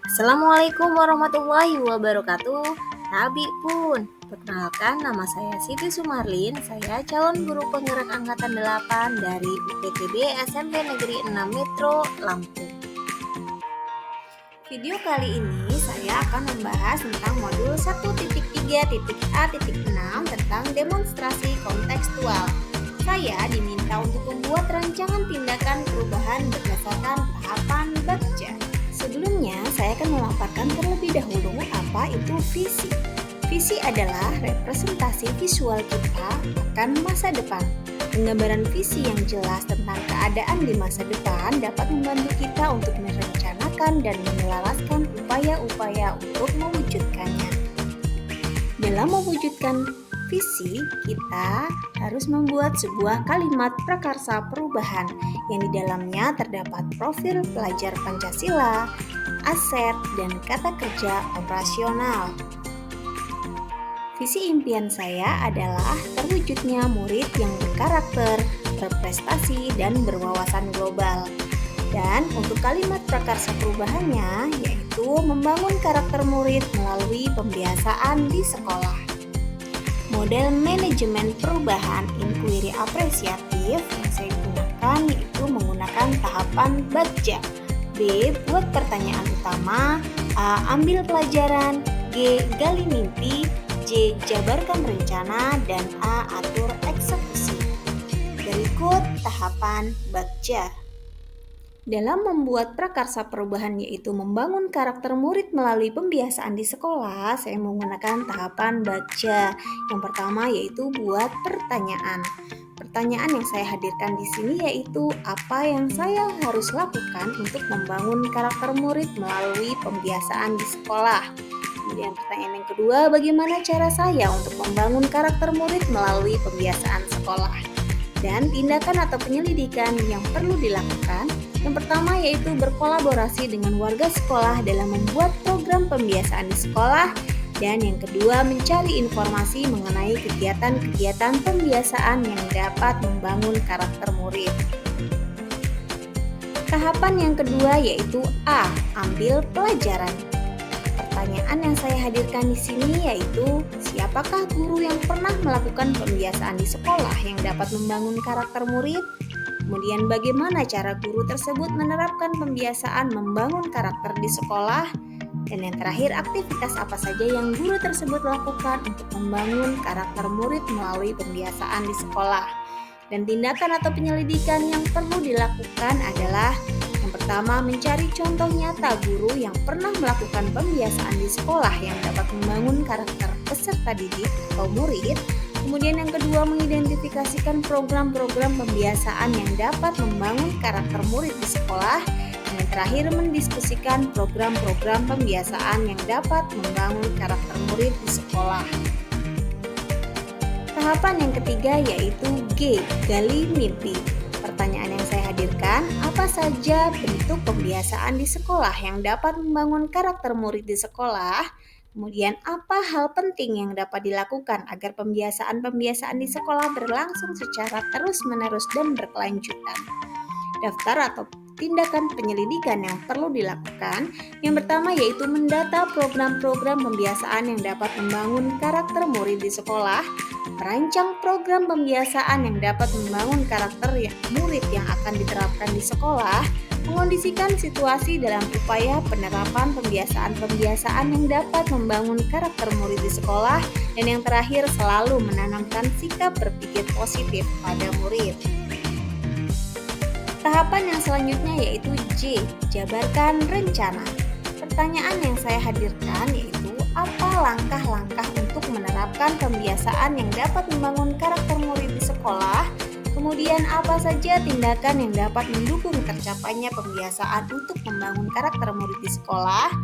Assalamualaikum warahmatullahi wabarakatuh. Nabi pun. Perkenalkan, nama saya Siti Sumarlin. Saya calon guru penggerak angkatan 8 dari UPTB SMP Negeri 6 Metro Lampung. Video kali ini saya akan membahas tentang modul 1.3.A.6 tentang demonstrasi kontekstual. Saya diminta untuk membuat rancangan tindakan perubahan berdasarkan tahapan baca. Sebelumnya, saya akan memaparkan terlebih dahulu apa itu visi. Visi adalah representasi visual kita akan masa depan. Penggambaran visi yang jelas tentang keadaan di masa depan dapat membantu kita untuk merencanakan dan menyelaraskan upaya-upaya untuk mewujudkannya. Dalam mewujudkan visi, kita harus membuat sebuah kalimat prakarsa perubahan yang di dalamnya terdapat profil pelajar Pancasila, aset, dan kata kerja operasional. Visi impian saya adalah terwujudnya murid yang berkarakter, berprestasi, dan berwawasan global. Dan untuk kalimat prakarsa perubahannya yaitu membangun karakter murid melalui pembiasaan di sekolah. Model manajemen perubahan inquiry apresiatif yang saya gunakan yaitu menggunakan tahapan baca. B. Buat pertanyaan utama. A. Ambil pelajaran. G. Gali mimpi. J. Jabarkan rencana. Dan A. Atur eksekusi. Berikut tahapan baca. Dalam membuat prakarsa perubahan yaitu membangun karakter murid melalui pembiasaan di sekolah, saya menggunakan tahapan baca. Yang pertama yaitu buat pertanyaan. Pertanyaan yang saya hadirkan di sini yaitu apa yang saya harus lakukan untuk membangun karakter murid melalui pembiasaan di sekolah. Kemudian pertanyaan yang kedua, bagaimana cara saya untuk membangun karakter murid melalui pembiasaan sekolah? Dan tindakan atau penyelidikan yang perlu dilakukan. Yang pertama yaitu berkolaborasi dengan warga sekolah dalam membuat program pembiasaan di sekolah. Dan yang kedua mencari informasi mengenai kegiatan-kegiatan pembiasaan yang dapat membangun karakter murid. Tahapan yang kedua yaitu A. Ambil pelajaran. Pertanyaan yang saya hadirkan di sini yaitu siapakah guru yang pernah melakukan pembiasaan di sekolah yang dapat membangun karakter murid? Kemudian bagaimana cara guru tersebut menerapkan pembiasaan membangun karakter di sekolah? Dan yang terakhir, aktivitas apa saja yang guru tersebut lakukan untuk membangun karakter murid melalui pembiasaan di sekolah? Dan tindakan atau penyelidikan yang perlu dilakukan adalah yang pertama, mencari contoh nyata guru yang pernah melakukan pembiasaan di sekolah yang dapat membangun karakter peserta didik atau murid. Kemudian yang kedua, mengidentifikasikan program-program pembiasaan yang dapat membangun karakter murid di sekolah. Dan yang terakhir, mendiskusikan program-program pembiasaan yang dapat membangun karakter murid di sekolah. Tahapan yang ketiga yaitu G. Gali mimpi. Pertanyaan yang saya hadirkan, apa saja bentuk pembiasaan di sekolah yang dapat membangun karakter murid di sekolah? Kemudian apa hal penting yang dapat dilakukan agar pembiasaan-pembiasaan di sekolah berlangsung secara terus-menerus dan berkelanjutan? Daftar atau tindakan penyelidikan yang perlu dilakukan. Yang pertama yaitu mendata program-program pembiasaan yang dapat membangun karakter murid di sekolah, merancang program pembiasaan yang dapat membangun karakter murid yang akan diterapkan di sekolah, mengondisikan situasi dalam upaya penerapan pembiasaan-pembiasaan yang dapat membangun karakter murid di sekolah, dan yang terakhir selalu menanamkan sikap berpikir positif pada murid. Tahapan yang selanjutnya yaitu J. Jabarkan rencana. Pertanyaan yang saya hadirkan yaitu apa langkah-langkah untuk menerapkan pembiasaan yang dapat membangun karakter murid di sekolah? Kemudian apa saja tindakan yang dapat mendukung tercapainya pembiasaan untuk membangun karakter murid di sekolah?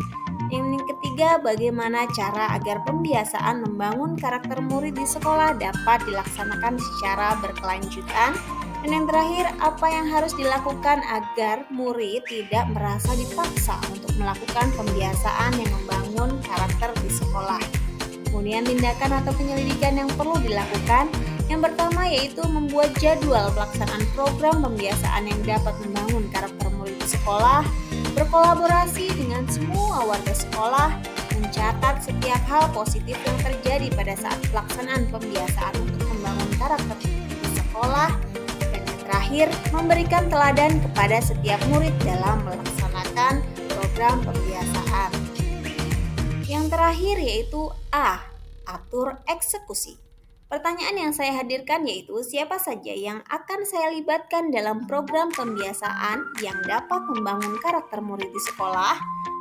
Yang ketiga, bagaimana cara agar pembiasaan membangun karakter murid di sekolah dapat dilaksanakan secara berkelanjutan? Dan yang terakhir, apa yang harus dilakukan agar murid tidak merasa dipaksa untuk melakukan pembiasaan yang membangun karakter di sekolah? Kemudian tindakan atau penyelidikan yang perlu dilakukan. Yang pertama yaitu membuat jadwal pelaksanaan program pembiasaan yang dapat membangun karakter murid di sekolah. berkolaborasi dengan semua warga sekolah, mencatat setiap hal positif yang terjadi pada saat pelaksanaan pembiasaan untuk membangun karakter di sekolah, dan yang terakhir, memberikan teladan kepada setiap murid dalam melaksanakan program pembiasaan. Yang terakhir yaitu A. Atur eksekusi. Pertanyaan yang saya hadirkan yaitu siapa saja yang akan saya libatkan dalam program pembiasaan yang dapat membangun karakter murid di sekolah.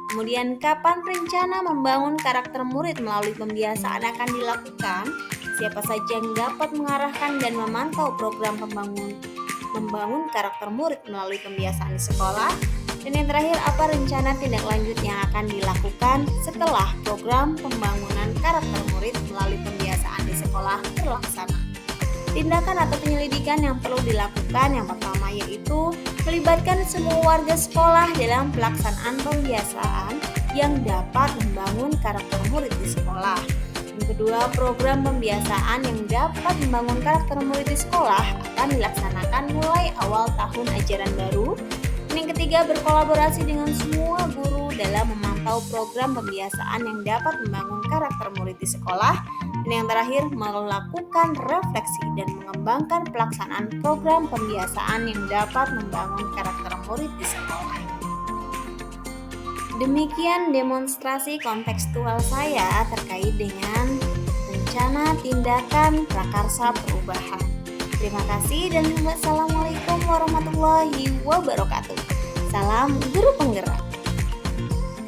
Kemudian kapan rencana membangun karakter murid melalui pembiasaan akan dilakukan? Siapa saja yang dapat mengarahkan dan memantau program membangun karakter murid melalui pembiasaan di sekolah? Dan yang terakhir, apa rencana tindak lanjut yang akan dilakukan setelah program pembangunan karakter murid melalui pembiasaan di sekolah terlaksana? Tindakan atau penyelidikan yang perlu dilakukan yang pertama yaitu melibatkan semua warga sekolah dalam pelaksanaan pembiasaan yang dapat membangun karakter murid di sekolah. Yang kedua, program pembiasaan yang dapat membangun karakter murid di sekolah akan dilaksanakan mulai awal tahun ajaran baru. Yang ketiga, berkolaborasi dengan semua guru dalam memantau program pembiasaan yang dapat membangun karakter murid di sekolah. Dan yang terakhir, melakukan refleksi dan mengembangkan pelaksanaan program pembiasaan yang dapat membangun karakter murid di sekolah. Demikian demonstrasi kontekstual saya terkait dengan rencana tindakan prakarsa perubahan. Terima kasih dan wassalamualaikum warahmatullahi wabarakatuh. Salam guru penggerak.